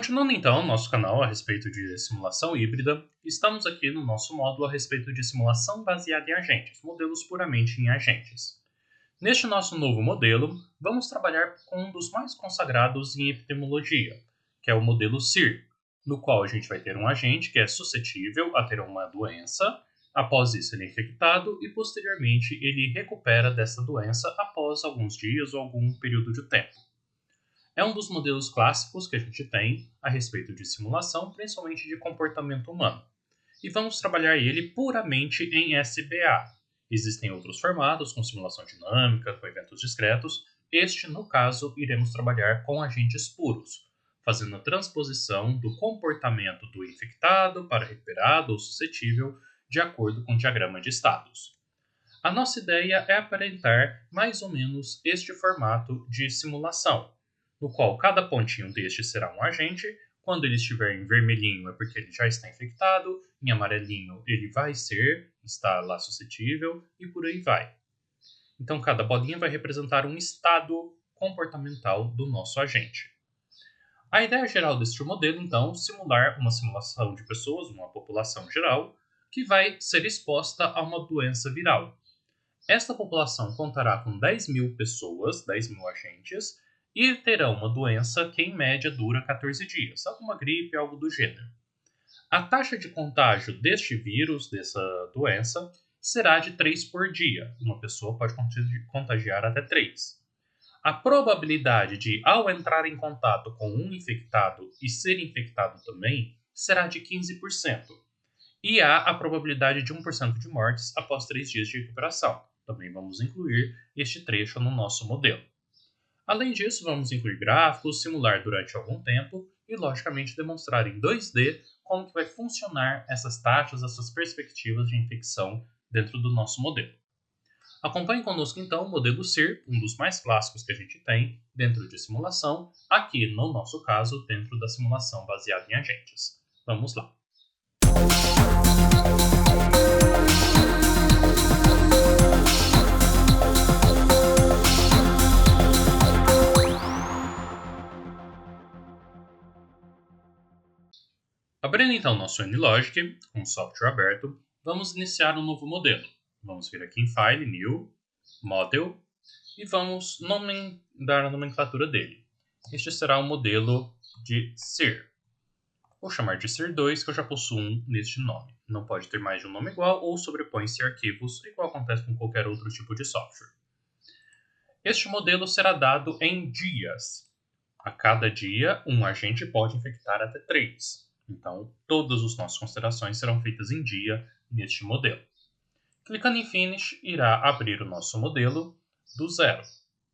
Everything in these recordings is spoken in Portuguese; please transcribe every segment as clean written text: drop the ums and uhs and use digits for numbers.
Continuando então nosso canal a respeito de simulação híbrida, estamos aqui no nosso módulo a respeito de simulação baseada em agentes, modelos puramente em agentes. Neste nosso novo modelo, vamos trabalhar com um dos mais consagrados em epidemiologia, que é o modelo SIR, no qual a gente vai ter um agente que é suscetível a ter uma doença, após isso ele é infectado e posteriormente ele recupera dessa doença após alguns dias ou algum período de tempo. É um dos modelos clássicos que a gente tem a respeito de simulação, principalmente de comportamento humano. E vamos trabalhar ele puramente em SBA. Existem outros formatos, com simulação dinâmica, com eventos discretos. Este, no caso, iremos trabalhar com agentes puros, fazendo a transposição do comportamento do infectado para recuperado ou suscetível de acordo com o diagrama de estados. A nossa ideia é aparentar mais ou menos este formato de simulação, no qual cada pontinho deste será um agente. Quando ele estiver em vermelhinho é porque ele já está infectado, em amarelinho ele vai está lá suscetível e por aí vai. Então cada bolinha vai representar um estado comportamental do nosso agente. A ideia geral deste modelo, então, simular uma simulação de pessoas, uma população geral, que vai ser exposta a uma doença viral. Esta população contará com 10.000 pessoas, 10.000 agentes, e terá uma doença que em média dura 14 dias, alguma gripe, algo do gênero. A taxa de contágio deste vírus, dessa doença, será de 3 por dia. Uma pessoa pode contagiar até 3. A probabilidade de, ao entrar em contato com um infectado e ser infectado também, será de 15%. E há a probabilidade de 1% de mortes após 3 dias de recuperação. Também vamos incluir este trecho no nosso modelo. Além disso, vamos incluir gráficos, simular durante algum tempo e, logicamente, demonstrar em 2D como que vai funcionar essas taxas, essas perspectivas de infecção dentro do nosso modelo. Acompanhe conosco, então, o modelo SIR, um dos mais clássicos que a gente tem dentro de simulação, aqui, no nosso caso, dentro da simulação baseada em agentes. Vamos lá. Abrindo então nosso NLogic, com o software aberto, vamos iniciar um novo modelo. Vamos vir aqui em File, New, Model, e vamos dar a nomenclatura dele. Este será o modelo de SIR. Vou chamar de SIR2, que eu já possuo um neste nome. Não pode ter mais de um nome igual ou sobrepõe-se arquivos, igual acontece com qualquer outro tipo de software. Este modelo será dado em dias. A cada dia, um agente pode infectar até 3. Então, todas as nossas considerações serão feitas em dia neste modelo. Clicando em Finish, irá abrir o nosso modelo do zero.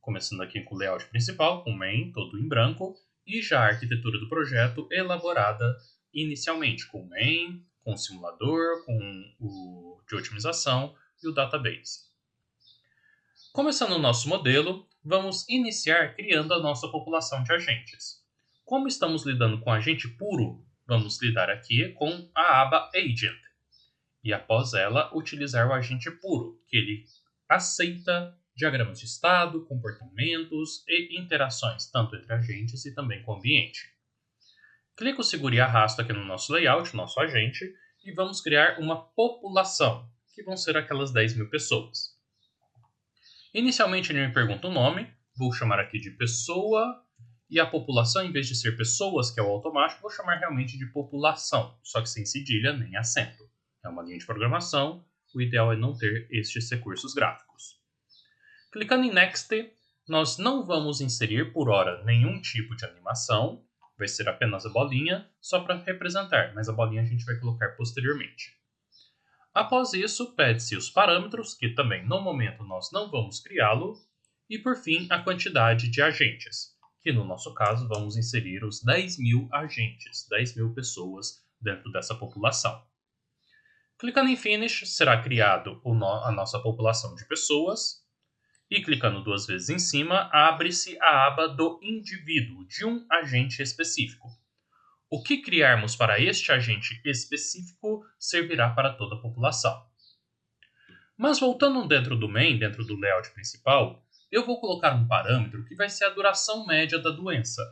Começando aqui com o layout principal, com o main todo em branco, e já a arquitetura do projeto elaborada inicialmente com o main, com o simulador, com o de otimização e o database. Começando o nosso modelo, vamos iniciar criando a nossa população de agentes. Como estamos lidando com agente puro, vamos lidar aqui com a aba Agent. E após ela, utilizar o agente puro, que ele aceita diagramas de estado, comportamentos e interações, tanto entre agentes e também com o ambiente. Clico, seguro e arrasto aqui no nosso layout, nosso agente, e vamos criar uma população, que vão ser aquelas 10.000 pessoas. Inicialmente ele me pergunta o nome, vou chamar aqui de pessoa, e a população, em vez de ser pessoas, que é o automático, vou chamar realmente de população, só que sem cedilha nem acento. É uma linha de programação, o ideal é não ter estes recursos gráficos. Clicando em Next, nós não vamos inserir por hora nenhum tipo de animação, vai ser apenas a bolinha, só para representar, mas a bolinha a gente vai colocar posteriormente. Após isso, pede-se os parâmetros, que também no momento nós não vamos criá-lo, e por fim a quantidade de agentes, que no nosso caso vamos inserir os 10.000 agentes, 10.000 pessoas dentro dessa população. Clicando em Finish, será criado a nossa população de pessoas, e clicando 2 vezes em cima, abre-se a aba do indivíduo, de um agente específico. O que criarmos para este agente específico servirá para toda a população. Mas voltando dentro do main, dentro do layout principal, eu vou colocar um parâmetro que vai ser a duração média da doença.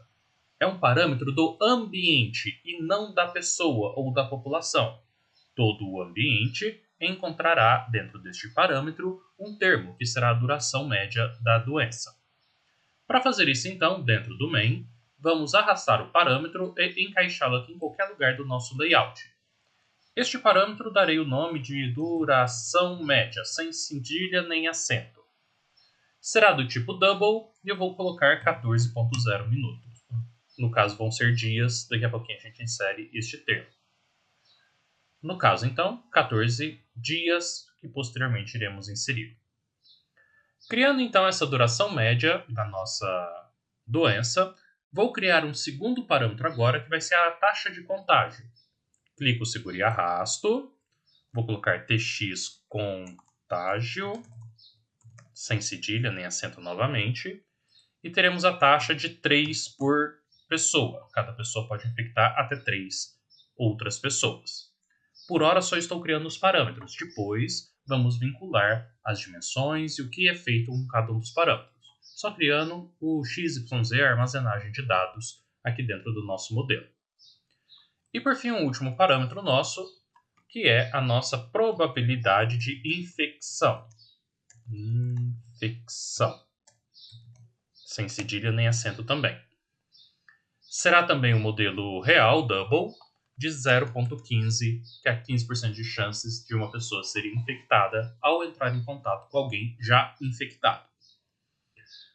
é um parâmetro do ambiente e não da pessoa ou da população. Todo o ambiente encontrará dentro deste parâmetro um termo, que será a duração média da doença. Para fazer isso, então, dentro do main, vamos arrastar o parâmetro e encaixá-lo aqui em qualquer lugar do nosso layout. Este parâmetro darei o nome de duração média, sem cedilha nem acento. Será do tipo double e eu vou colocar 14.0 minutos. No caso, vão ser dias, daqui a pouquinho a gente insere este termo. No caso, então, 14 dias, que posteriormente iremos inserir. Criando, então, essa duração média da nossa doença, vou criar um segundo parâmetro agora, que vai ser a taxa de contágio. Clico, seguro e arrasto. Vou colocar tx contágio, sem cedilha nem acento novamente. E teremos a taxa de 3 por pessoa. Cada pessoa pode infectar até 3 outras pessoas. Por hora, só estou criando os parâmetros. Depois, vamos vincular as dimensões e o que é feito com cada um dos parâmetros. Só criando o XYZ, a armazenagem de dados, aqui dentro do nosso modelo. E por fim, um último parâmetro nosso, que é a nossa probabilidade de infecção. Infecção. Sem cedilha nem acento também. Será também o modelo real, double, de 0.15, que é 15% de chances de uma pessoa ser infectada ao entrar em contato com alguém já infectado.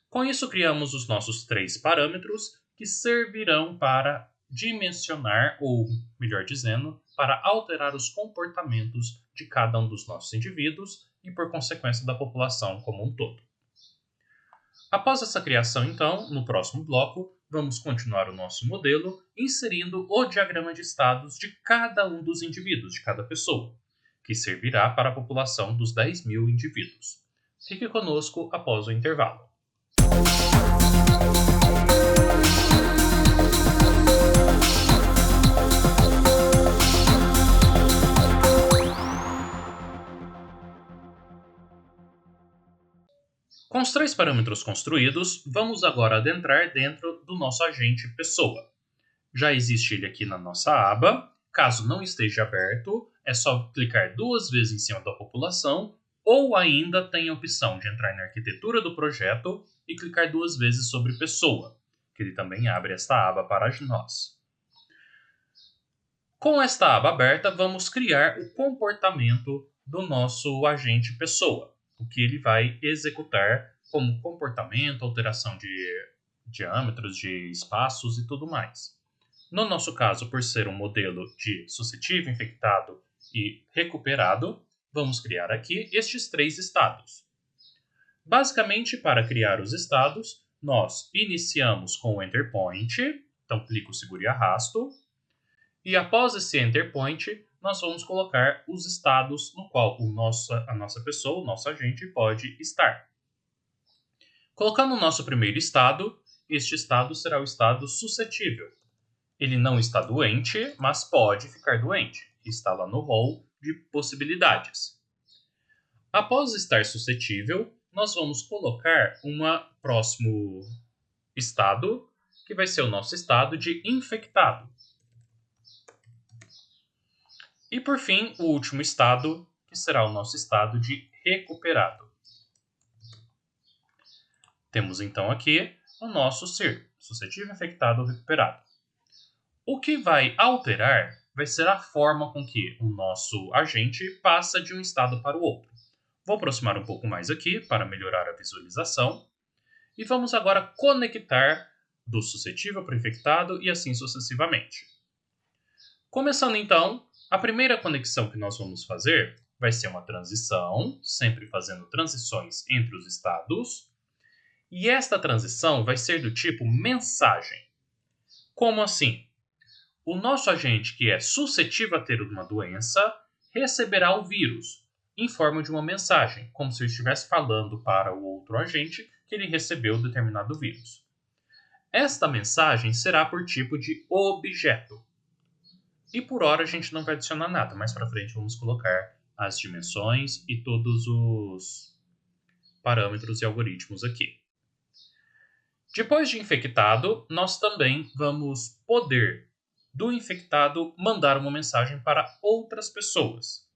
Com isso, criamos os nossos 3 parâmetros, que servirão para dimensionar, ou melhor dizendo, para alterar os comportamentos de cada um dos nossos indivíduos e, por consequência, da população como um todo. Após essa criação, então, no próximo bloco, vamos continuar o nosso modelo inserindo o diagrama de estados de cada um dos indivíduos, de cada pessoa, que servirá para a população dos 10.000 indivíduos. Fique conosco após o intervalo. Com os 3 parâmetros construídos, vamos agora adentrar dentro do nosso agente pessoa. Já existe ele aqui na nossa aba. Caso não esteja aberto, é só clicar 2 vezes em cima da população, ou ainda tem a opção de entrar na arquitetura do projeto e clicar 2 vezes sobre pessoa, que ele também abre esta aba para nós. Com esta aba aberta, vamos criar o comportamento do nosso agente pessoa, o que ele vai executar como comportamento, alteração de diâmetros, de espaços e tudo mais. No nosso caso, por ser um modelo de suscetível, infectado e recuperado, vamos criar aqui estes 3 estados. Basicamente, para criar os estados, nós iniciamos com o Enter Point, então clico, seguro e arrasto, e após esse Enter Point, nós vamos colocar os estados no qual a nossa pessoa, o nosso agente, pode estar. Colocando o nosso primeiro estado, este estado será o estado suscetível. Ele não está doente, mas pode ficar doente. Está lá no rol de possibilidades. Após estar suscetível, nós vamos colocar um próximo estado, que vai ser o nosso estado de infectado. E por fim, o último estado, que será o nosso estado de recuperado. Temos então aqui o nosso ser, suscetível, infectado ou recuperado. O que vai alterar vai ser a forma com que o nosso agente passa de um estado para o outro. Vou aproximar um pouco mais aqui para melhorar a visualização. E vamos agora conectar do suscetível para o infectado e assim sucessivamente. Começando então, a primeira conexão que nós vamos fazer vai ser uma transição, sempre fazendo transições entre os estados. E esta transição vai ser do tipo mensagem. Como assim? O nosso agente que é suscetível a ter uma doença receberá o vírus em forma de uma mensagem, como se eu estivesse falando para o outro agente que ele recebeu determinado vírus. Esta mensagem será por tipo de objeto. E por hora a gente não vai adicionar nada, mais para frente vamos colocar as dimensões e todos os parâmetros e algoritmos aqui. Depois de infectado, nós também vamos poder, do infectado, mandar uma mensagem para outras pessoas.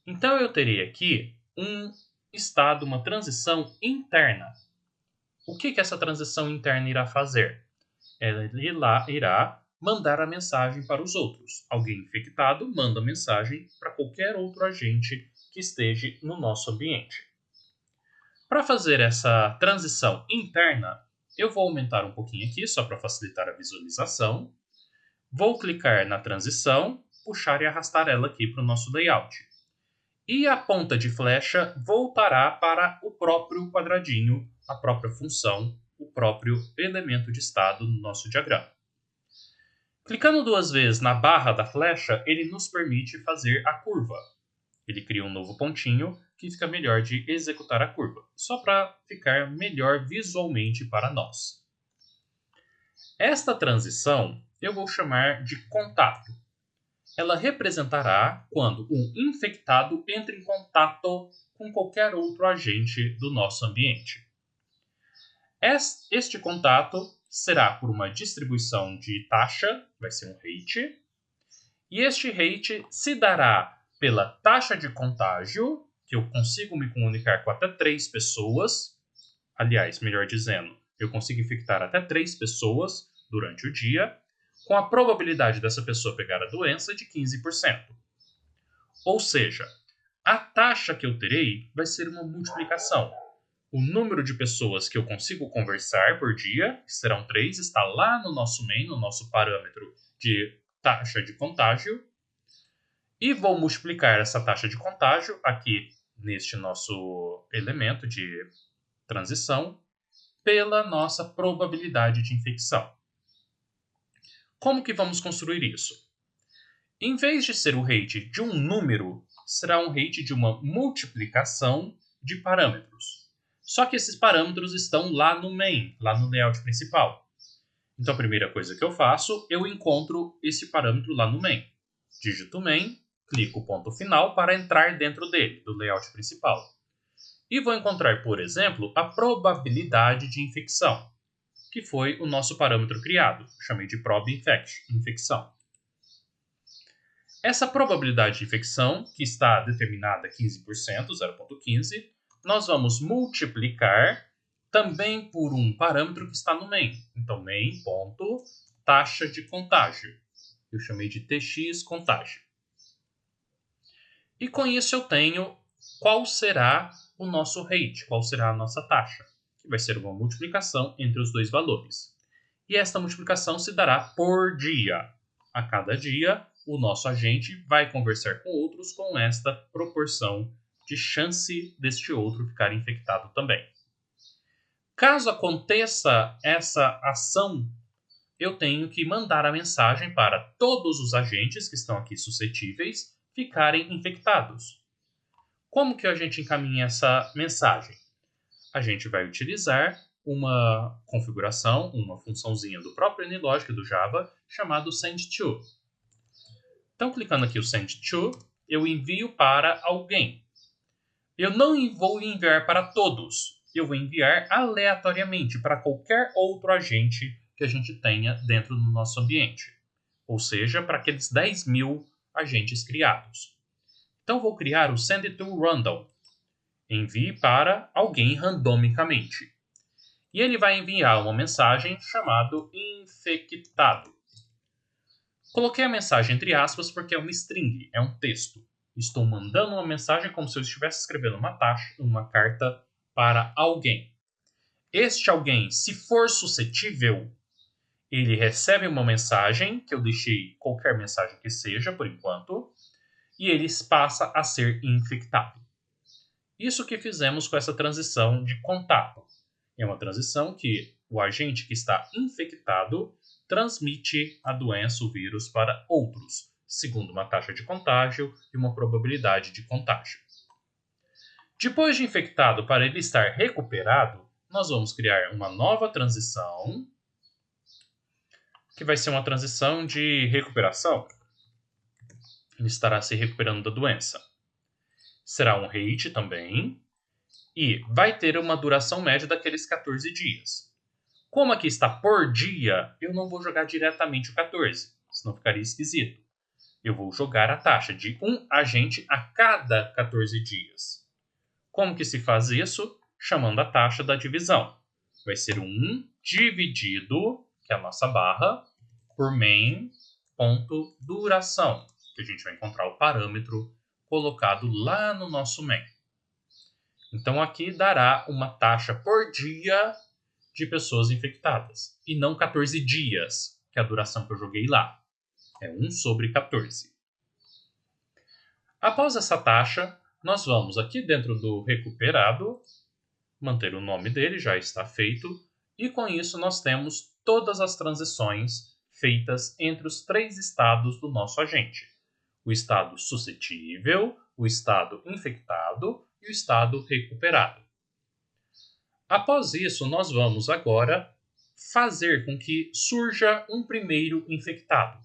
Então eu terei aqui um estado, uma transição interna. O que essa transição interna irá fazer? Ela irá mandar a mensagem para os outros. Alguém infectado manda mensagem para qualquer outro agente que esteja no nosso ambiente. Para fazer essa transição interna, eu vou aumentar um pouquinho aqui, só para facilitar a visualização. Vou clicar na transição, puxar e arrastar ela aqui para o nosso layout. E a ponta de flecha voltará para o próprio quadradinho, a própria função, o próprio elemento de estado no nosso diagrama. Clicando 2 vezes na barra da flecha, ele nos permite fazer a curva. Ele cria um novo pontinho que fica melhor de executar a curva, só para ficar melhor visualmente para nós. Esta transição eu vou chamar de contato. Ela representará quando um infectado entra em contato com qualquer outro agente do nosso ambiente. Este contato será por uma distribuição de taxa, vai ser um rate, e este rate se dará pela taxa de contágio, que eu consigo me comunicar com até 3 pessoas, aliás, melhor dizendo, eu consigo infectar até 3 pessoas durante o dia, com a probabilidade dessa pessoa pegar a doença de 15%. Ou seja, a taxa que eu terei vai ser uma multiplicação. O número de pessoas que eu consigo conversar por dia, que serão 3, está lá no nosso main, no nosso parâmetro de taxa de contágio. E vou multiplicar essa taxa de contágio aqui neste nosso elemento de transição pela nossa probabilidade de infecção. Como que vamos construir isso? Em vez de ser o rate de um número, será um rate de uma multiplicação de parâmetros. Só que esses parâmetros estão lá no main, lá no layout principal. Então a primeira coisa que eu faço, eu encontro esse parâmetro lá no main. Digito main, clico ponto final para entrar dentro dele, do layout principal. E vou encontrar, por exemplo, a probabilidade de infecção, que foi o nosso parâmetro criado. Chamei de infecção. Essa probabilidade de infecção, que está determinada a 15%, 0,15, nós vamos multiplicar também por um parâmetro que está no main. Então, main ponto taxa de contágio. Eu chamei de tx contágio. E com isso eu tenho qual será o nosso rate, qual será a nossa taxa, que vai ser uma multiplicação entre os dois valores. E esta multiplicação se dará por dia. A cada dia, o nosso agente vai conversar com outros com esta proporção de chance deste outro ficar infectado também. Caso aconteça essa ação, eu tenho que mandar a mensagem para todos os agentes que estão aqui suscetíveis ficarem infectados. Como que a gente encaminha essa mensagem? A gente vai utilizar uma configuração, uma funçãozinha do próprio NLogic do Java, chamado send_to. Então, clicando aqui o send_to, eu envio para alguém. Eu não vou enviar para todos, eu vou enviar aleatoriamente para qualquer outro agente que a gente tenha dentro do nosso ambiente. Ou seja, para aqueles 10.000 agentes criados. Então, vou criar o send_to_random. Envie para alguém randomicamente. E ele vai enviar uma mensagem chamada infectado. Coloquei a mensagem entre aspas porque é uma string, é um texto. Estou mandando uma mensagem como se eu estivesse escrevendo uma carta para alguém. Este alguém, se for suscetível, ele recebe uma mensagem, que eu deixei qualquer mensagem que seja, por enquanto, e ele passa a ser infectado. Isso que fizemos com essa transição de contato. É uma transição que o agente que está infectado transmite a doença, o vírus, para outros, segundo uma taxa de contágio e uma probabilidade de contágio. Depois de infectado, para ele estar recuperado, nós vamos criar uma nova transição, que vai ser uma transição de recuperação. Ele estará se recuperando da doença. Será um rate também, e vai ter uma duração média daqueles 14 dias. Como aqui está por dia, eu não vou jogar diretamente o 14, senão ficaria esquisito. Eu vou jogar a taxa de um agente a cada 14 dias. Como que se faz isso? Chamando a taxa da divisão. Vai ser 1 dividido, que é a nossa barra, por main.duração, que a gente vai encontrar o parâmetro colocado lá no nosso main. Então aqui dará uma taxa por dia de pessoas infectadas, e não 14 dias, que é a duração que eu joguei lá. É 1 sobre 14. Após essa taxa, nós vamos aqui dentro do recuperado, manter o nome dele, já está feito, e com isso nós temos todas as transições feitas entre os 3 estados do nosso agente. O estado suscetível, o estado infectado e o estado recuperado. Após isso, nós vamos agora fazer com que surja um primeiro infectado,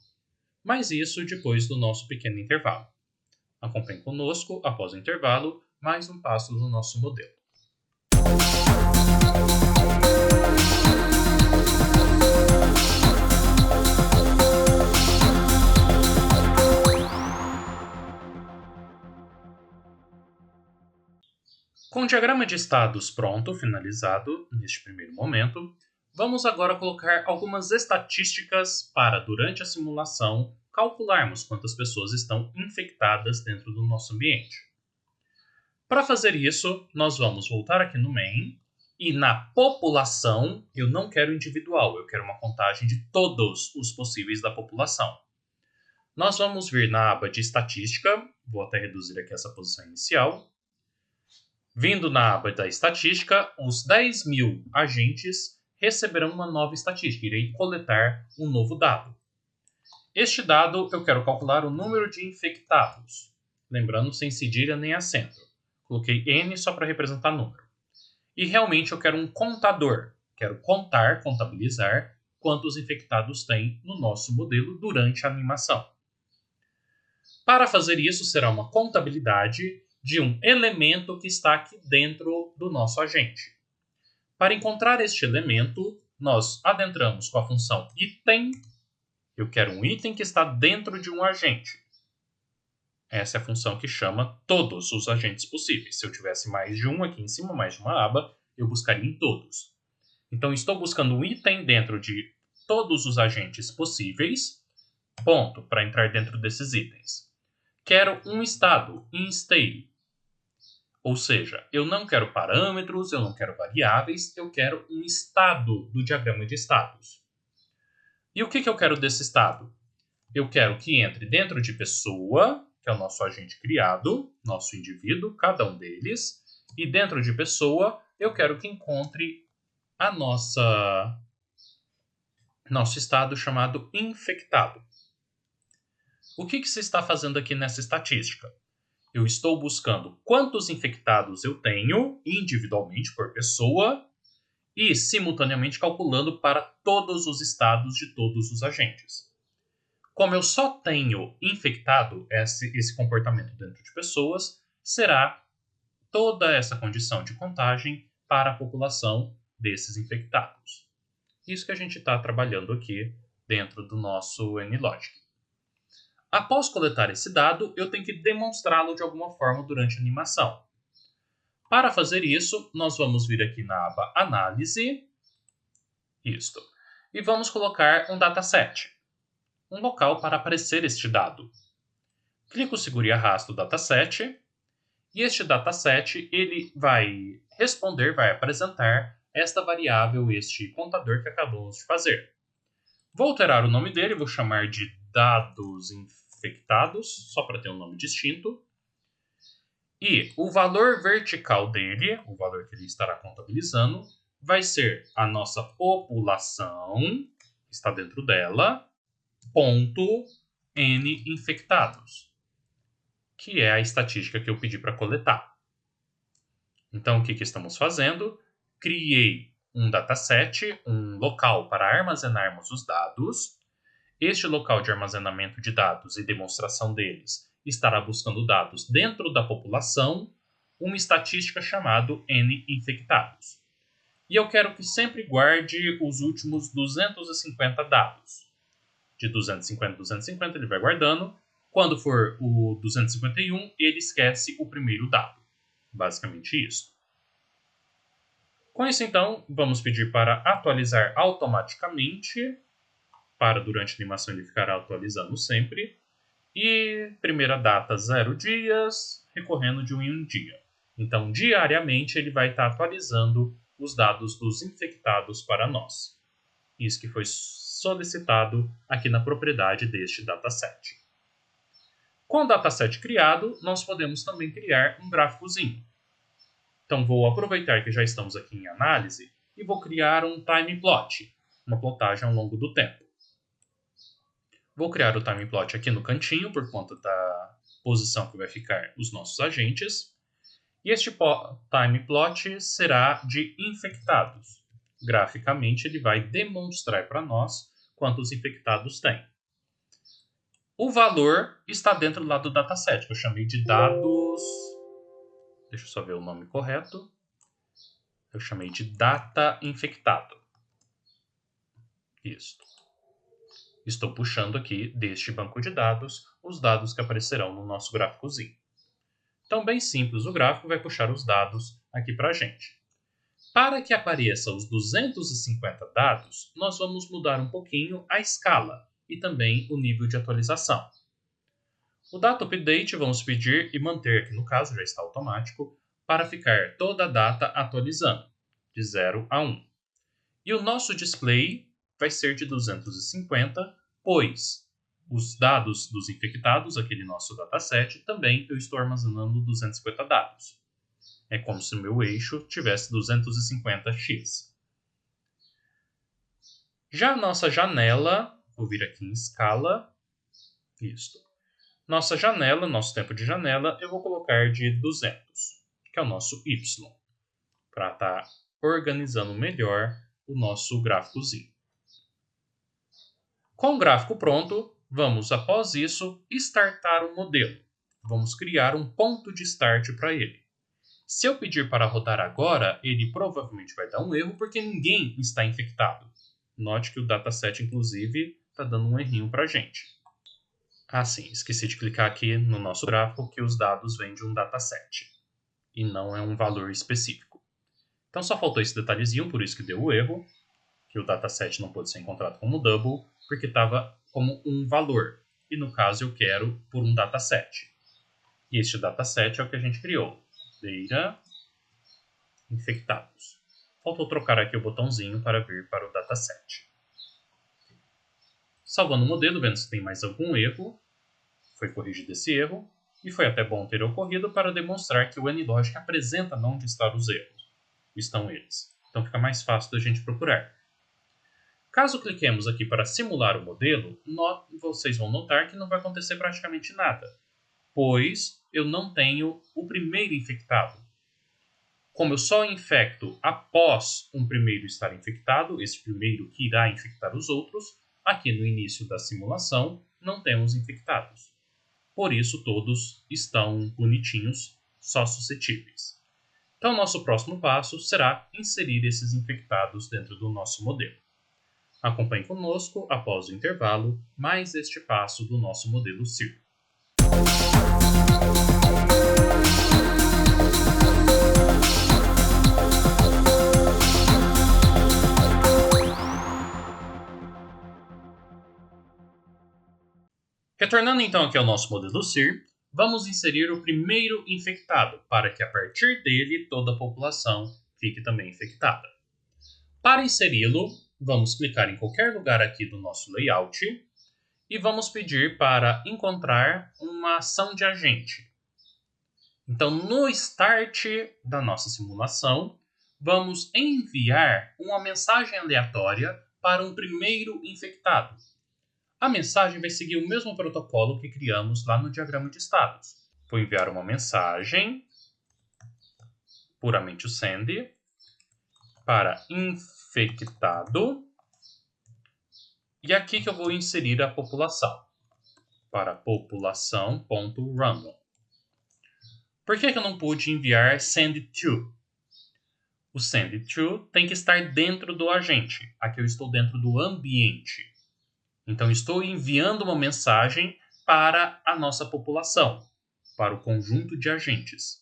mas isso depois do nosso pequeno intervalo. Acompanhe conosco, após o intervalo, mais um passo do nosso modelo. Com o diagrama de estados pronto, finalizado neste primeiro momento, vamos agora colocar algumas estatísticas para, durante a simulação, calcularmos quantas pessoas estão infectadas dentro do nosso ambiente. Para fazer isso, nós vamos voltar aqui no main e na população, eu não quero individual, eu quero uma contagem de todos os possíveis da população. Nós vamos vir na aba de estatística, vou até reduzir aqui essa posição inicial. Vindo na aba da estatística, os 10.000 agentes receberão uma nova estatística. Irei coletar um novo dado. Este dado eu quero calcular o número de infectados. Lembrando, sem cedilha nem acento. Coloquei N só para representar número. E realmente eu quero um contador. Quero contar, contabilizar quantos infectados tem no nosso modelo durante a animação. Para fazer isso, será uma contabilidade de um elemento que está aqui dentro do nosso agente. Para encontrar este elemento, nós adentramos com a função item. Eu quero um item que está dentro de um agente. Essa é a função que chama todos os agentes possíveis. Se eu tivesse mais de um aqui em cima, mais de uma aba, eu buscaria em todos. Então, estou buscando um item dentro de todos os agentes possíveis, ponto, para entrar dentro desses itens. Quero um estado, inState. Ou seja, eu não quero parâmetros, eu não quero variáveis, eu quero um estado do diagrama de estados. E o que eu quero desse estado? Eu quero que entre dentro de pessoa, que é o nosso agente criado, nosso indivíduo, cada um deles, e dentro de pessoa, eu quero que encontre a nosso estado chamado infectado. O que se está fazendo aqui nessa estatística? Eu estou buscando quantos infectados eu tenho individualmente por pessoa e simultaneamente calculando para todos os estados de todos os agentes. Como eu só tenho infectado esse comportamento dentro de pessoas, será toda essa condição de contagem para a população desses infectados. Isso que a gente está trabalhando aqui dentro do nosso NLogic. Após coletar esse dado, eu tenho que demonstrá-lo de alguma forma durante a animação. Para fazer isso, nós vamos vir aqui na aba Análise, e vamos colocar um dataset, um local para aparecer este dado. Clico, seguro e arrasto o dataset, e este dataset ele vai responder, vai apresentar esta variável, este contador que acabamos de fazer. Vou alterar o nome dele, vou chamar de dados infectados, só para ter um nome distinto. E o valor vertical dele, o valor que ele estará contabilizando, vai ser a nossa população, que está dentro dela, ponto N infectados, que é a estatística que eu pedi para coletar. Então, o que estamos fazendo? Criei um dataset, um local para armazenarmos os dados. Este local de armazenamento de dados e demonstração deles estará buscando dados dentro da população, uma estatística chamada N infectados. E eu quero que sempre guarde os últimos 250 dados. De 250 a 250 ele vai guardando. Quando for o 251, ele esquece o primeiro dado. Basicamente isso. Com isso, então, vamos pedir para atualizar automaticamente, para durante a animação ele ficar atualizando sempre. E primeira data 0 dias, recorrendo de 1 em 1 dia. Então, diariamente, ele vai estar atualizando os dados dos infectados para nós. Isso que foi solicitado aqui na propriedade deste dataset. Com o dataset criado, nós podemos também criar um gráficozinho. Então, vou aproveitar que já estamos aqui em análise e vou criar um time plot, uma plotagem ao longo do tempo. Vou criar o time plot aqui no cantinho, por conta da posição que vai ficar os nossos agentes. E este time plot será de infectados. Graficamente, ele vai demonstrar para nós quantos infectados tem. O valor está dentro lá do dataset, que eu chamei de dados... Deixa eu só ver o nome correto. Eu chamei de data infectado. Isso. Estou puxando aqui deste banco de dados os dados que aparecerão no nosso gráficozinho. Então, bem simples, o gráfico vai puxar os dados aqui para a gente. Para que apareça os 250 dados, nós vamos mudar um pouquinho a escala e também o nível de atualização. O Data Update vamos pedir e manter, que no caso já está automático, para ficar toda a data atualizando, de 0 a 1. E o nosso display vai ser de 250, pois os dados dos infectados, aquele nosso dataset, também eu estou armazenando 250 dados. É como se o meu eixo tivesse 250x. Já a nossa janela, vou vir aqui em escala, isto. Nossa janela, nosso tempo de janela, eu vou colocar de 200, que é o nosso y, para estar organizando melhor o nosso gráficozinho. Com o gráfico pronto, vamos, após isso, startar o modelo. Vamos criar um ponto de start para ele. Se eu pedir para rodar agora, ele provavelmente vai dar um erro porque ninguém está infectado. Note que o dataset, inclusive, está dando um errinho para a gente. Ah, sim, esqueci de clicar aqui no nosso gráfico que os dados vêm de um dataset e não é um valor específico. Então só faltou esse detalhezinho, por isso que deu o erro, que o dataset não pôde ser encontrado como double, porque estava como um valor. E no caso eu quero por um dataset. E este dataset é o que a gente criou. Data infectados. Faltou trocar aqui o botãozinho para vir para o dataset. Salvando o modelo, vendo se tem mais algum erro. Foi corrigido esse erro. E foi até bom ter ocorrido para demonstrar que o NLogic apresenta onde estão os erros. Estão eles. Então fica mais fácil da gente procurar. Caso cliquemos aqui para simular o modelo, vocês vão notar que não vai acontecer praticamente nada, pois eu não tenho o primeiro infectado. Como eu só infecto após um primeiro estar infectado, esse primeiro que irá infectar os outros, aqui no início da simulação não temos infectados. Por isso todos estão bonitinhos, só suscetíveis. Então nosso próximo passo será inserir esses infectados dentro do nosso modelo. Acompanhe conosco, após o intervalo, mais este passo do nosso modelo SIR. Retornando então aqui ao nosso modelo SIR, vamos inserir o primeiro infectado, para que a partir dele toda a população fique também infectada. Para inseri-lo, vamos clicar em qualquer lugar aqui do nosso layout e vamos pedir para encontrar uma ação de agente. Então, no start da nossa simulação, vamos enviar uma mensagem aleatória para um primeiro infectado. A mensagem vai seguir o mesmo protocolo que criamos lá no diagrama de estados. Vou enviar uma mensagem, puramente o send, para infectado. E aqui que eu vou inserir a população, para população.random. Por que eu não pude enviar send to? O send_to tem que estar dentro do agente. Aqui eu estou dentro do ambiente. Então, estou enviando uma mensagem para a nossa população, para o conjunto de agentes.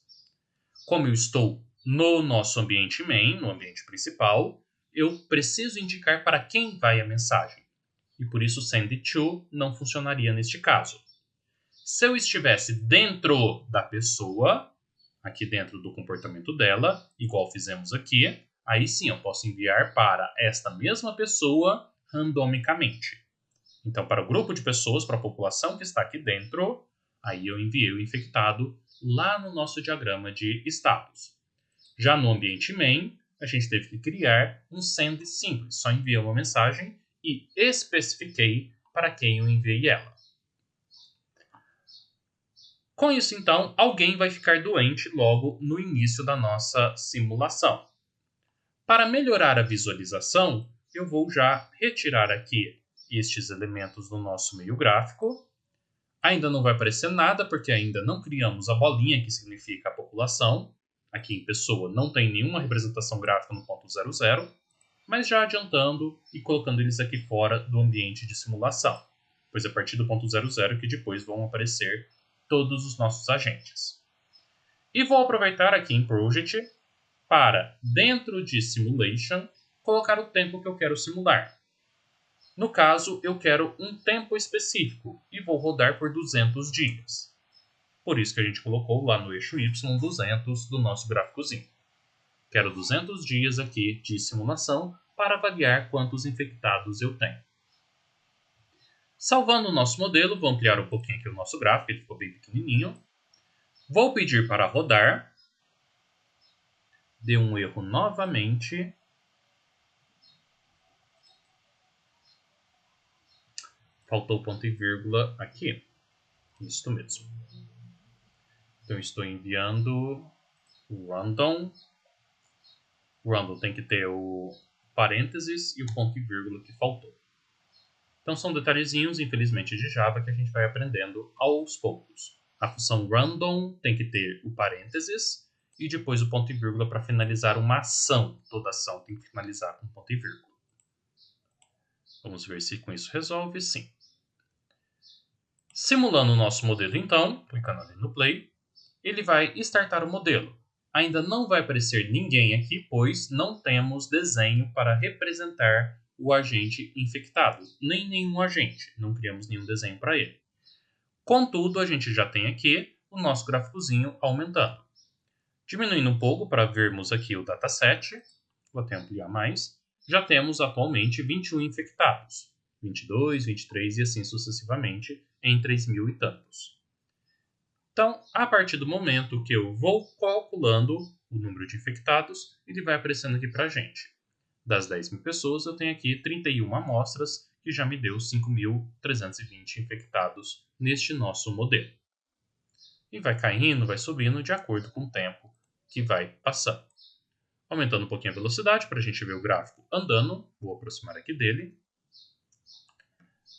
Como eu estou no nosso ambiente main, no ambiente principal, eu preciso indicar para quem vai a mensagem. E por isso, send_to não funcionaria neste caso. Se eu estivesse dentro da pessoa, aqui dentro do comportamento dela, igual fizemos aqui, aí sim eu posso enviar para esta mesma pessoa randomicamente. Então, para o grupo de pessoas, para a população que está aqui dentro, aí eu enviei o infectado lá no nosso diagrama de status. Já no ambiente main, a gente teve que criar um send simples. Só enviei uma mensagem e especifiquei para quem eu enviei ela. Com isso, então, alguém vai ficar doente logo no início da nossa simulação. Para melhorar a visualização, eu vou já retirar aqui estes elementos do nosso meio gráfico. Ainda não vai aparecer nada, porque ainda não criamos a bolinha que significa a população. Aqui em pessoa não tem nenhuma representação gráfica no ponto 00, mas já adiantando e colocando eles aqui fora do ambiente de simulação, pois é a partir do ponto 00 que depois vão aparecer todos os nossos agentes. E vou aproveitar aqui em Project para, dentro de Simulation, colocar o tempo que eu quero simular. No caso, eu quero um tempo específico e vou rodar por 200 dias. Por isso que a gente colocou lá no eixo Y 200 do nosso gráficozinho. Quero 200 dias aqui de simulação para avaliar quantos infectados eu tenho. Salvando o nosso modelo, vou ampliar um pouquinho aqui o nosso gráfico, ele ficou bem pequenininho. Vou pedir para rodar. Deu um erro novamente. Faltou ponto e vírgula aqui. Isso mesmo. Então, estou enviando o random. O random tem que ter o parênteses e o ponto e vírgula que faltou. Então, são detalhezinhos, infelizmente, de Java que a gente vai aprendendo aos poucos. A função random tem que ter o parênteses e depois o ponto e vírgula para finalizar uma ação. Toda ação tem que finalizar com ponto e vírgula. Vamos ver se com isso resolve. Sim. Simulando o nosso modelo, então, clicando ali no Play, ele vai startar o modelo. Ainda não vai aparecer ninguém aqui, pois não temos desenho para representar o agente infectado, nem nenhum agente, não criamos nenhum desenho para ele. Contudo, a gente já tem aqui o nosso gráficozinho aumentando. Diminuindo um pouco para vermos aqui o dataset, vou até ampliar mais, já temos atualmente 21 infectados, 22, 23 e assim sucessivamente em 3.000 e tantos. Então, a partir do momento que eu vou calculando o número de infectados, ele vai aparecendo aqui para a gente. Das 10.000 pessoas, eu tenho aqui 31 amostras, que já me deu 5.320 infectados neste nosso modelo. E vai caindo, vai subindo de acordo com o tempo que vai passando. Aumentando um pouquinho a velocidade para a gente ver o gráfico andando. Vou aproximar aqui dele.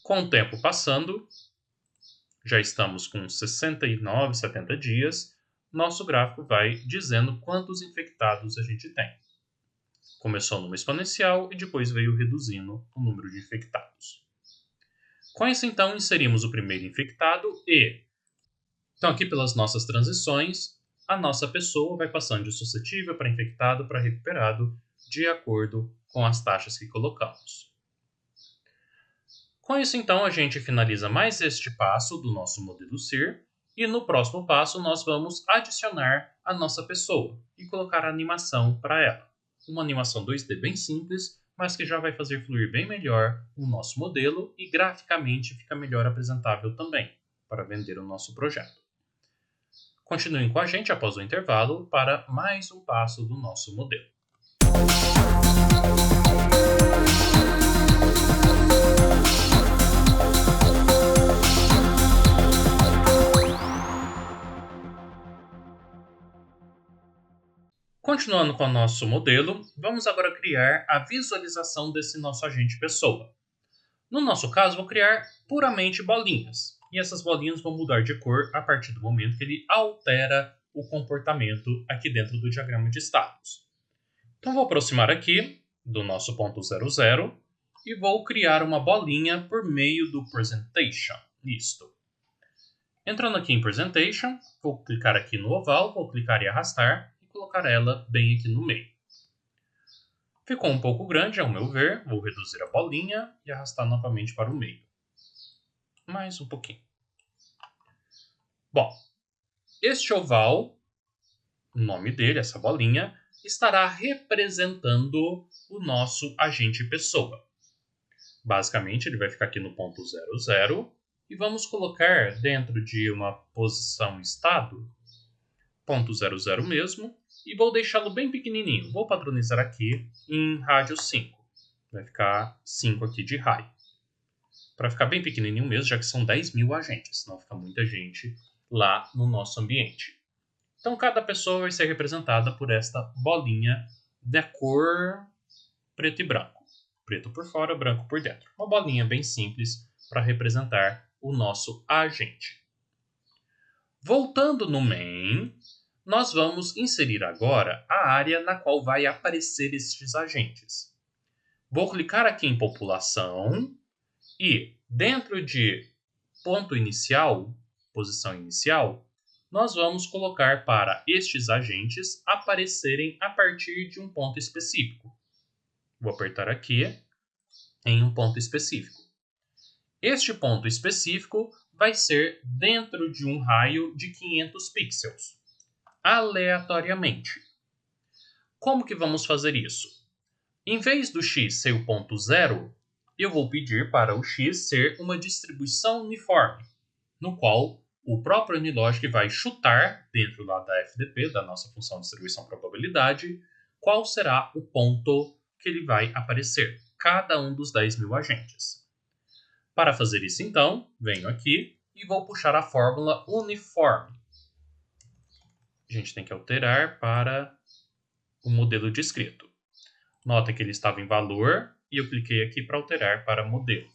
Com o tempo passando, já estamos com 69, 70 dias. Nosso gráfico vai dizendo quantos infectados a gente tem. Começou numa exponencial e depois veio reduzindo o número de infectados. Com isso, então, inserimos o primeiro infectado e... Então, aqui pelas nossas transições, a nossa pessoa vai passando de suscetível para infectado para recuperado, de acordo com as taxas que colocamos. Com isso, então, a gente finaliza mais este passo do nosso modelo SIR e no próximo passo nós vamos adicionar a nossa pessoa e colocar a animação para ela. Uma animação 2D bem simples, mas que já vai fazer fluir bem melhor o nosso modelo e graficamente fica melhor apresentável também para vender o nosso projeto. Continuem com a gente após o intervalo para mais um passo do nosso modelo. Continuando com o nosso modelo, vamos agora criar a visualização desse nosso agente pessoa. No nosso caso, vou criar puramente bolinhas. E essas bolinhas vão mudar de cor a partir do momento que ele altera o comportamento aqui dentro do diagrama de status. Então vou aproximar aqui do nosso ponto 00 e vou criar uma bolinha por meio do Presentation. Isto. Entrando aqui em Presentation, vou clicar aqui no oval, vou clicar e arrastar e colocar ela bem aqui no meio. Ficou um pouco grande, ao meu ver, vou reduzir a bolinha e arrastar novamente para o meio. Mais um pouquinho. Bom, este oval, o nome dele, essa bolinha, estará representando o nosso agente pessoa. Basicamente, ele vai ficar aqui no ponto 00 e vamos colocar dentro de uma posição estado, ponto 00 mesmo, e vou deixá-lo bem pequenininho. Vou padronizar aqui em rádio 5. Vai ficar 5 aqui de raio. Para ficar bem pequenininho mesmo, já que são 10.000 agentes, senão fica muita gente lá no nosso ambiente. Então, cada pessoa vai ser representada por esta bolinha da cor preto e branco. Preto por fora, branco por dentro. Uma bolinha bem simples para representar o nosso agente. Voltando no main, nós vamos inserir agora a área na qual vai aparecer estes agentes. Vou clicar aqui em população e dentro de ponto inicial, posição inicial, nós vamos colocar para estes agentes aparecerem a partir de um ponto específico. Vou apertar aqui em um ponto específico. Este ponto específico vai ser dentro de um raio de 500 pixels, aleatoriamente. Como que vamos fazer isso? Em vez do x ser o ponto 0, eu vou pedir para o x ser uma distribuição uniforme, no qual o próprio Unilogic vai chutar, dentro lá da FDP, da nossa função de distribuição probabilidade, qual será o ponto que ele vai aparecer, cada um dos 10.000 agentes. Para fazer isso, então, venho aqui e vou puxar a fórmula uniforme. A gente tem que alterar para o modelo descrito. Nota que ele estava em valor e eu cliquei aqui para alterar para modelo.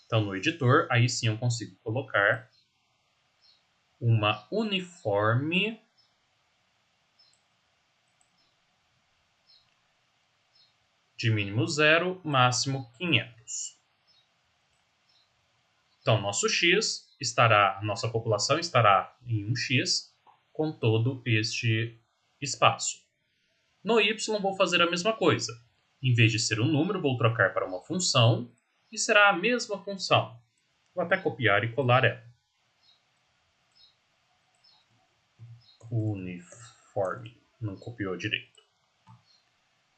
Então, no editor, aí sim eu consigo colocar uma uniforme de mínimo 0, máximo 500. Então, nosso x estará, nossa população estará em um x com todo este espaço. No y vou fazer a mesma coisa. Em vez de ser um número, vou trocar para uma função e será a mesma função. Vou até copiar e colar ela. Uniforme. Não copiou direito.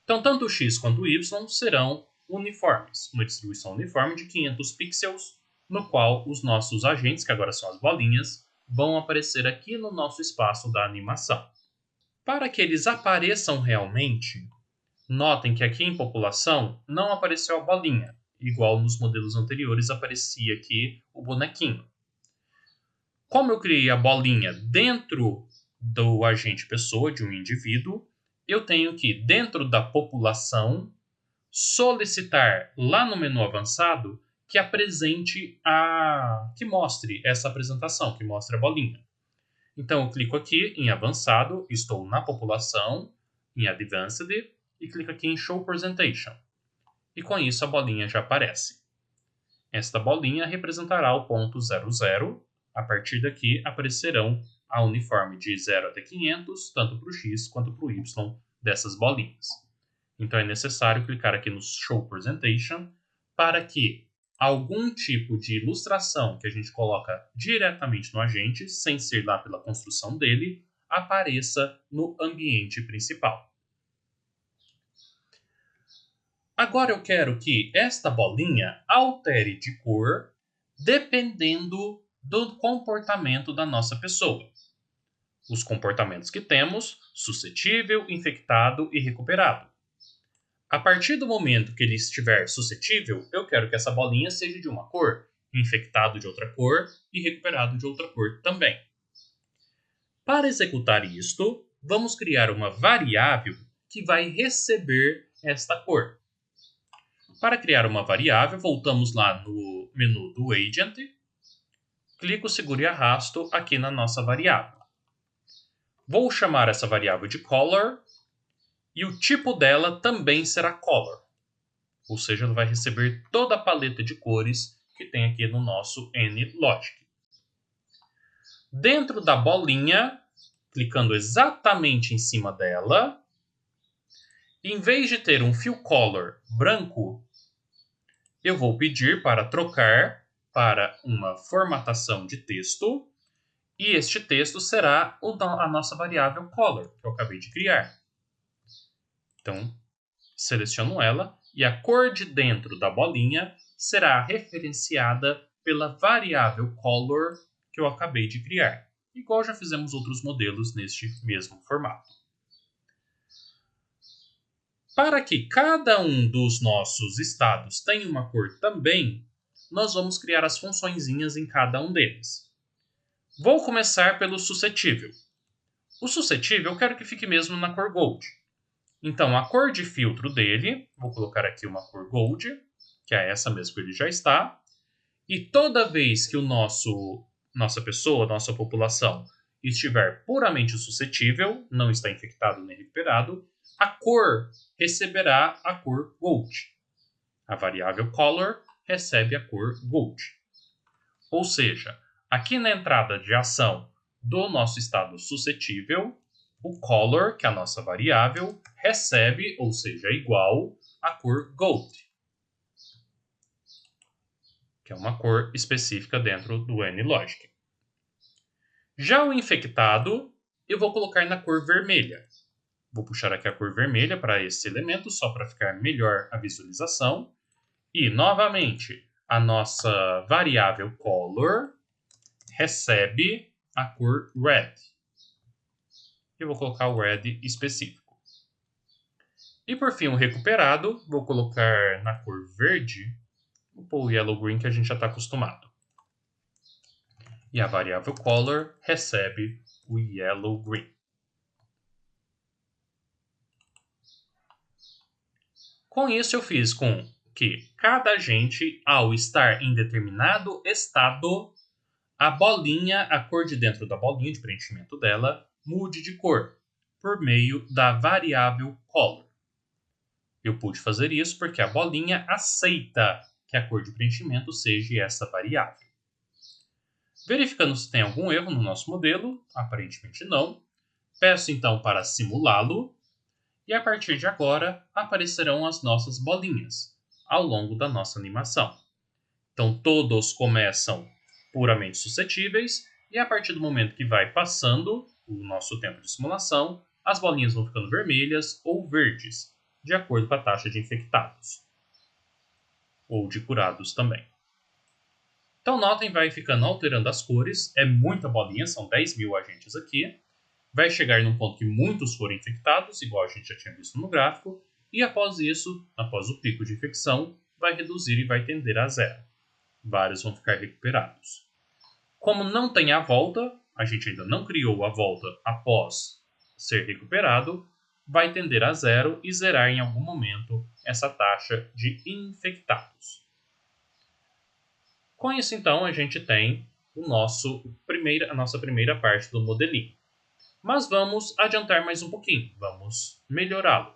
Então, tanto o x quanto o y serão uniformes. Uma distribuição uniforme de 500 pixels, no qual os nossos agentes, que agora são as bolinhas, vão aparecer aqui no nosso espaço da animação. Para que eles apareçam realmente, notem que aqui em população não apareceu a bolinha, igual nos modelos anteriores aparecia aqui o bonequinho. Como eu criei a bolinha dentro do agente pessoa, de um indivíduo, eu tenho que, dentro da população, solicitar lá no menu avançado que apresente que mostre essa apresentação, que mostre a bolinha. Então eu clico aqui em avançado, estou na população, em Advanced, e clico aqui em Show Presentation. E com isso a bolinha já aparece. Esta bolinha representará o ponto 00. A partir daqui aparecerão a uniforme de 0 até 500, tanto para o x quanto para o y dessas bolinhas. Então é necessário clicar aqui no Show Presentation para que algum tipo de ilustração que a gente coloca diretamente no agente, sem ser lá pela construção dele, apareça no ambiente principal. Agora eu quero que esta bolinha altere de cor dependendo do comportamento da nossa pessoa. Os comportamentos que temos: suscetível, infectado e recuperado. A partir do momento que ele estiver suscetível, eu quero que essa bolinha seja de uma cor, infectado de outra cor e recuperado de outra cor também. Para executar isto, vamos criar uma variável que vai receber esta cor. Para criar uma variável, voltamos lá no menu do Agent, clico, seguro e arrasto aqui na nossa variável. Vou chamar essa variável de color E o tipo dela também será color. Ou seja, ela vai receber toda a paleta de cores que tem aqui no nosso NLogic. Dentro da bolinha, clicando exatamente em cima dela, em vez de ter um fill color branco, eu vou pedir para trocar para uma formatação de texto, e este texto será a nossa variável color, que eu acabei de criar. Então, seleciono ela, e a cor de dentro da bolinha será referenciada pela variável color que eu acabei de criar, igual já fizemos outros modelos neste mesmo formato. Para que cada um dos nossos estados tenha uma cor também, nós vamos criar as funçõezinhas em cada um deles. Vou começar pelo suscetível. O suscetível eu quero que fique mesmo na cor Gold. Então, a cor de filtro dele, vou colocar aqui uma cor Gold, que é essa mesmo que ele já está. E toda vez que nossa pessoa, nossa população, estiver puramente suscetível, não está infectado nem recuperado, a cor receberá a cor Gold. A variável color recebe a cor Gold. Ou seja, aqui na entrada de ação do nosso estado suscetível, o color, que é a nossa variável, recebe, ou seja, é igual à cor Gold, que é uma cor específica dentro do NLogic. Já o infectado, eu vou colocar na cor vermelha. Vou puxar aqui a cor vermelha para esse elemento, só para ficar melhor a visualização. E, novamente, a nossa variável color recebe a cor red. Eu vou colocar o red específico. E, por fim, o recuperado, vou colocar na cor verde, vou pôr o yellow green que a gente já está acostumado. E a variável color recebe o yellow green. Com isso, eu fiz com que cada agente, ao estar em determinado estado, a bolinha, a cor de dentro da bolinha de preenchimento dela, mude de cor, por meio da variável color. Eu pude fazer isso porque a bolinha aceita que a cor de preenchimento seja essa variável. Verificando se tem algum erro no nosso modelo, aparentemente não, peço então para simulá-lo, e a partir de agora aparecerão as nossas bolinhas ao longo da nossa animação. Então todos começam puramente suscetíveis, e a partir do momento que vai passando o nosso tempo de simulação, as bolinhas vão ficando vermelhas ou verdes, de acordo com a taxa de infectados. Ou de curados também. Então notem, vai ficando alterando as cores, é muita bolinha, são 10.000 agentes aqui. Vai chegar num ponto que muitos foram infectados, igual a gente já tinha visto no gráfico, e após isso, após o pico de infecção, vai reduzir e vai tender a zero. Vários vão ficar recuperados. Como não tem a volta, a gente ainda não criou a volta após ser recuperado, vai tender a zero e zerar em algum momento essa taxa de infectados. Com isso, então, a gente tem a nossa primeira parte do modelinho. Mas vamos adiantar mais um pouquinho, vamos melhorá-lo.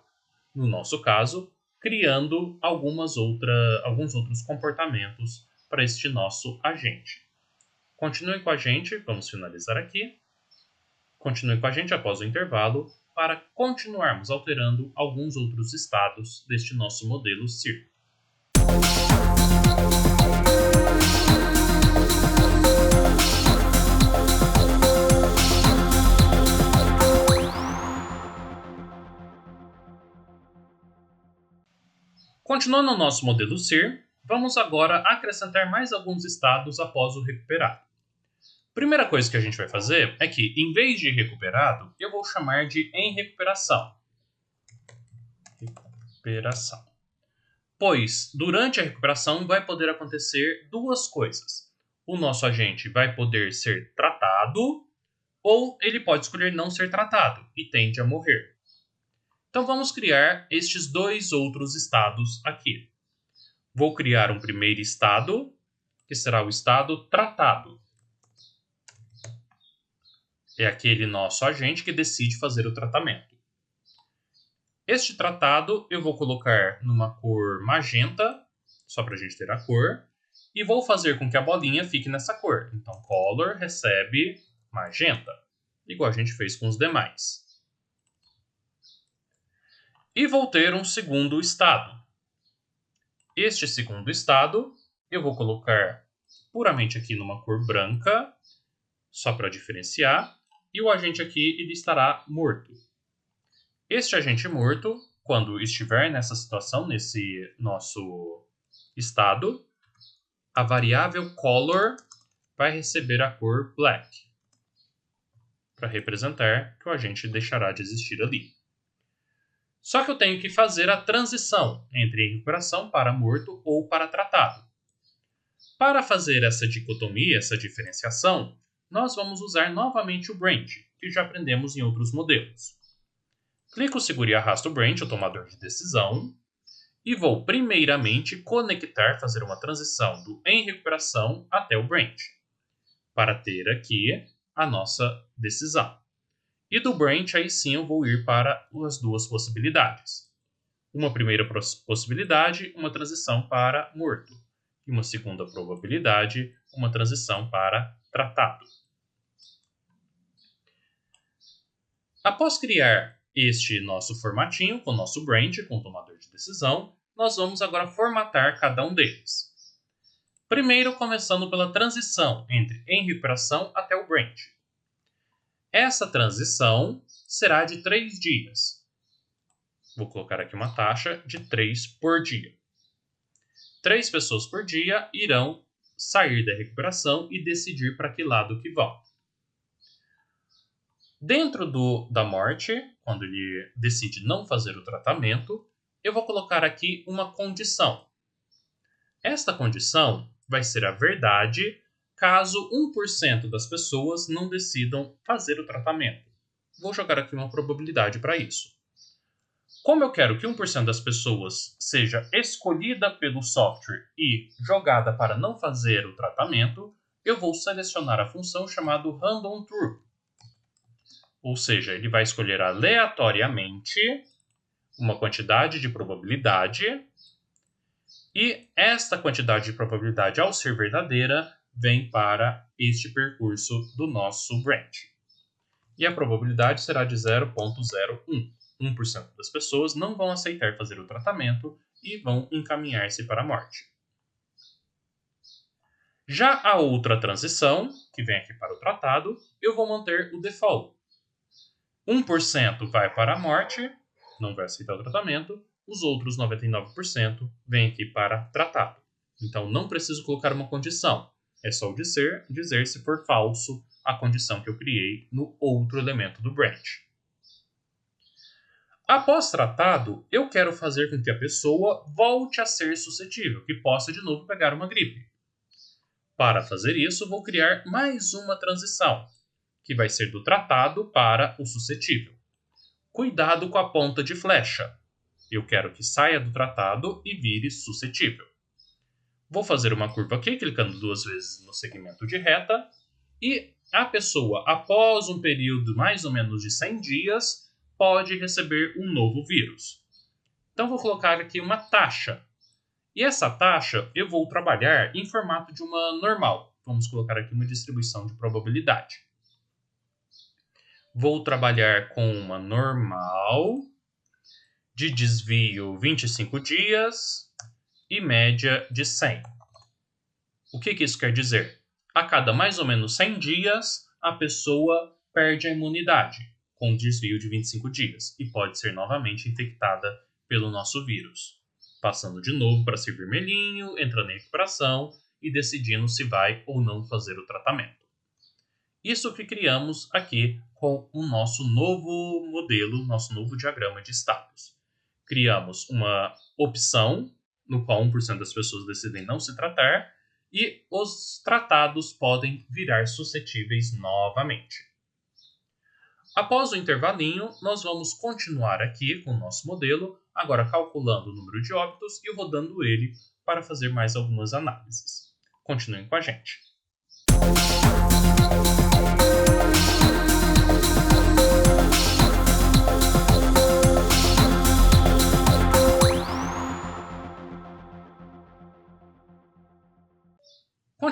No nosso caso, criando alguns outros comportamentos para este nosso agente. Continue com a gente, vamos finalizar aqui. Continue com a gente após o intervalo para continuarmos alterando alguns outros estados deste nosso modelo CIR. Continuando o nosso modelo CIR, vamos agora acrescentar mais alguns estados após o recuperado. Primeira coisa que a gente vai fazer é que, em vez de recuperado, eu vou chamar de em recuperação. Pois, durante a recuperação, vai poder acontecer duas coisas. O nosso agente vai poder ser tratado, ou ele pode escolher não ser tratado e tende a morrer. Então vamos criar estes dois outros estados aqui. Vou criar um primeiro estado, que será o estado tratado. É aquele nosso agente que decide fazer o tratamento. Este tratado eu vou colocar numa cor magenta, só para a gente ter a cor, e vou fazer com que a bolinha fique nessa cor. Então, color recebe magenta, igual a gente fez com os demais. E vou ter um segundo estado. Este segundo estado eu vou colocar puramente aqui numa cor branca, só para diferenciar, e o agente aqui ele estará morto. Este agente morto, quando estiver nessa situação, nesse nosso estado, a variável color vai receber a cor black, para representar que o agente deixará de existir ali. Só que eu tenho que fazer a transição entre em recuperação para morto ou para tratado. Para fazer essa dicotomia, essa diferenciação, nós vamos usar novamente o branch, que já aprendemos em outros modelos. Clico, seguro e arrasto o branch, o tomador de decisão, e vou primeiramente conectar, fazer uma transição do em recuperação até o branch, para ter aqui a nossa decisão. E do branch, aí sim, eu vou ir para as duas possibilidades. Uma primeira possibilidade, uma transição para morto. E uma segunda probabilidade, uma transição para tratado. Após criar este nosso formatinho, com o nosso branch, com o tomador de decisão, nós vamos agora formatar cada um deles. Primeiro, começando pela transição entre em recuperação até o branch. Essa transição será de 3 dias. Vou colocar aqui uma taxa de 3 por dia. 3 pessoas por dia irão sair da recuperação e decidir para que lado que vão. Dentro da morte, quando ele decide não fazer o tratamento, eu vou colocar aqui uma condição. Esta condição vai ser a verdade caso 1% das pessoas não decidam fazer o tratamento. Vou jogar aqui uma probabilidade para isso. Como eu quero que 1% das pessoas seja escolhida pelo software e jogada para não fazer o tratamento, eu vou selecionar a função chamada random true. Ou seja, ele vai escolher aleatoriamente uma quantidade de probabilidade e esta quantidade de probabilidade, ao ser verdadeira, vem para este percurso do nosso branch. E a probabilidade será de 0,01. 1% das pessoas não vão aceitar fazer o tratamento e vão encaminhar-se para a morte. Já a outra transição, que vem aqui para o tratado, eu vou manter o default. 1% vai para a morte, não vai aceitar o tratamento, os outros 99% vêm aqui para tratado. Então não preciso colocar uma condição, é só dizer se for falso a condição que eu criei no outro elemento do branch. Após tratado, eu quero fazer com que a pessoa volte a ser suscetível, que possa de novo pegar uma gripe. Para fazer isso, vou criar mais uma transição, que vai ser do tratado para o suscetível. Cuidado com a ponta de flecha. Eu quero que saia do tratado e vire suscetível. Vou fazer uma curva aqui, clicando 2 vezes no segmento de reta, e a pessoa, após um período mais ou menos de 100 dias, pode receber um novo vírus. Então, vou colocar aqui uma taxa. E essa taxa eu vou trabalhar em formato de uma normal. Vamos colocar aqui uma distribuição de probabilidade. Vou trabalhar com uma normal de desvio 25 dias e média de 100. O que isso quer dizer? A cada mais ou menos 100 dias, a pessoa perde a imunidade, com desvio de 25 dias, e pode ser novamente infectada pelo nosso vírus, passando de novo para ser vermelhinho, entrando em recuperação e decidindo se vai ou não fazer o tratamento. Isso que criamos aqui com o nosso novo modelo, nosso novo diagrama de estados. Criamos uma opção no qual 1% das pessoas decidem não se tratar e os tratados podem virar suscetíveis novamente. Após o intervalinho, nós vamos continuar aqui com o nosso modelo, agora calculando o número de óbitos e rodando ele para fazer mais algumas análises. Continuem com a gente.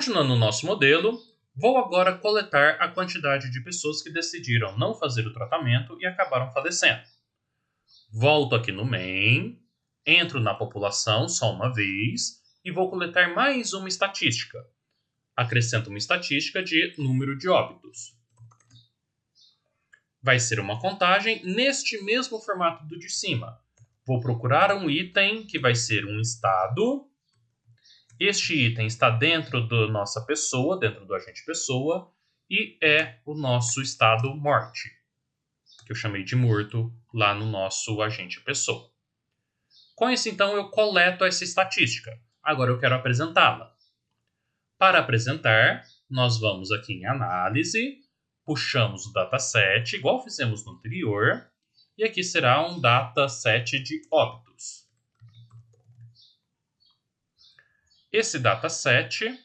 Continuando o nosso modelo, vou agora coletar a quantidade de pessoas que decidiram não fazer o tratamento e acabaram falecendo. Volto aqui no main, entro na população só uma vez e vou coletar mais uma estatística. Acrescento uma estatística de número de óbitos. Vai ser uma contagem neste mesmo formato do de cima. Vou procurar um item que vai ser um estado. Este item está dentro da nossa pessoa, dentro do agente pessoa, e é o nosso estado morte, que eu chamei de morto lá no nosso agente pessoa. Com isso, então, eu coleto essa estatística. Agora eu quero apresentá-la. Para apresentar, nós vamos aqui em análise, puxamos o dataset, igual fizemos no anterior, e aqui será um dataset de óbitos. Esse dataset,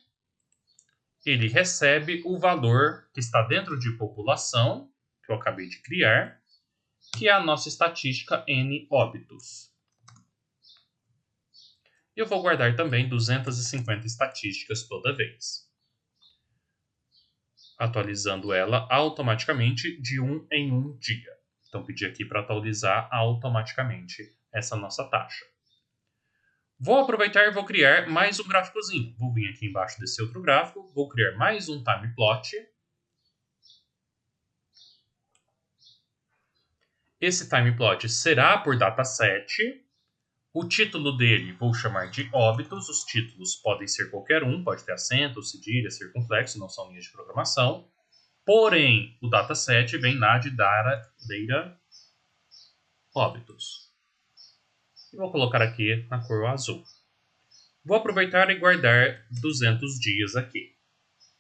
ele recebe o valor que está dentro de população, que eu acabei de criar, que é a nossa estatística N óbitos. Eu vou guardar também 250 estatísticas toda vez, atualizando ela automaticamente de 1 em 1 dia. Então, pedi aqui para atualizar automaticamente essa nossa taxa. Vou aproveitar e vou criar mais um gráficozinho. Vou vir aqui embaixo desse outro gráfico, vou criar mais um time plot. Esse time plot será por dataset. O título dele vou chamar de óbitos. Os títulos podem ser qualquer um, pode ter acento, cedilha, circunflexo, não são linhas de programação. Porém, o dataset vem lá de data óbitos. E vou colocar aqui na cor azul. Vou aproveitar e guardar 200 dias aqui.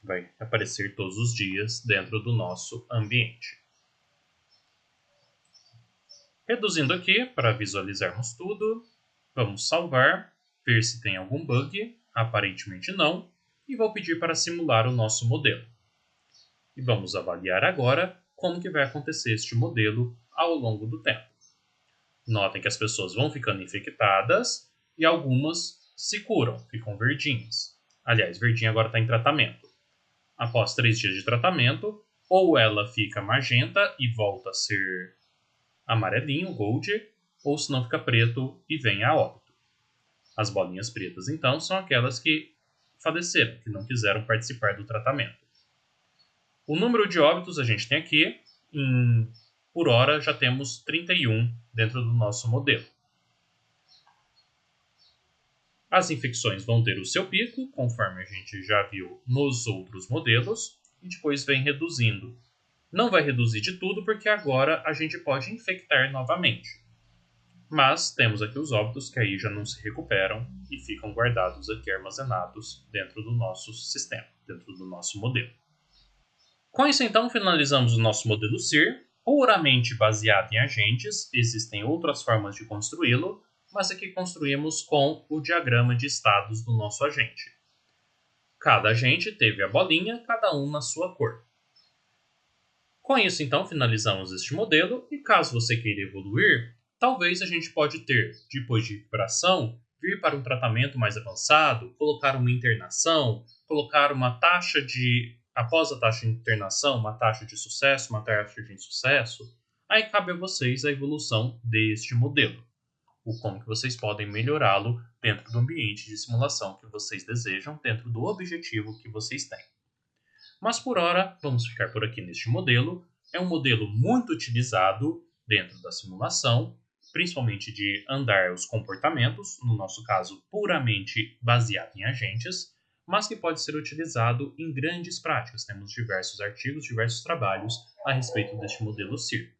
Vai aparecer todos os dias dentro do nosso ambiente. Reduzindo aqui para visualizarmos tudo, vamos salvar, ver se tem algum bug, aparentemente não, e vou pedir para simular o nosso modelo. E vamos avaliar agora como que vai acontecer este modelo ao longo do tempo. Notem que as pessoas vão ficando infectadas e algumas se curam, ficam verdinhas. Aliás, verdinha agora está em tratamento. Após 3 dias de tratamento, ou ela fica magenta e volta a ser amarelinho, gold, ou se não fica preto e vem a óbito. As bolinhas pretas, então, são aquelas que faleceram, que não quiseram participar do tratamento. O número de óbitos a gente tem aqui, por hora já temos 31 dentro do nosso modelo. As infecções vão ter o seu pico, conforme a gente já viu nos outros modelos, e depois vem reduzindo. Não vai reduzir de tudo, porque agora a gente pode infectar novamente. Mas temos aqui os óbitos que aí já não se recuperam e ficam guardados aqui, armazenados dentro do nosso sistema, dentro do nosso modelo. Com isso, então, finalizamos o nosso modelo SIR, puramente baseado em agentes. Existem outras formas de construí-lo, mas aqui construímos com o diagrama de estados do nosso agente. Cada agente teve a bolinha, cada um na sua cor. Com isso, então, finalizamos este modelo e caso você queira evoluir, talvez a gente pode ter, depois de recuperação, vir para um tratamento mais avançado, colocar uma internação, colocar uma taxa de, após a taxa de internação, uma taxa de sucesso, uma taxa de insucesso. Aí cabe a vocês a evolução deste modelo. O como que vocês podem melhorá-lo dentro do ambiente de simulação que vocês desejam, dentro do objetivo que vocês têm. Mas por hora, vamos ficar por aqui neste modelo. É um modelo muito utilizado dentro da simulação, principalmente de andar os comportamentos, no nosso caso puramente baseado em agentes, mas que pode ser utilizado em grandes práticas. Temos diversos artigos, diversos trabalhos a respeito deste modelo SIR.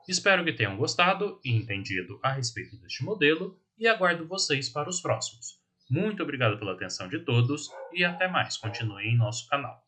Espero que tenham gostado e entendido a respeito deste modelo e aguardo vocês para os próximos. Muito obrigado pela atenção de todos e até mais. Continuem em nosso canal.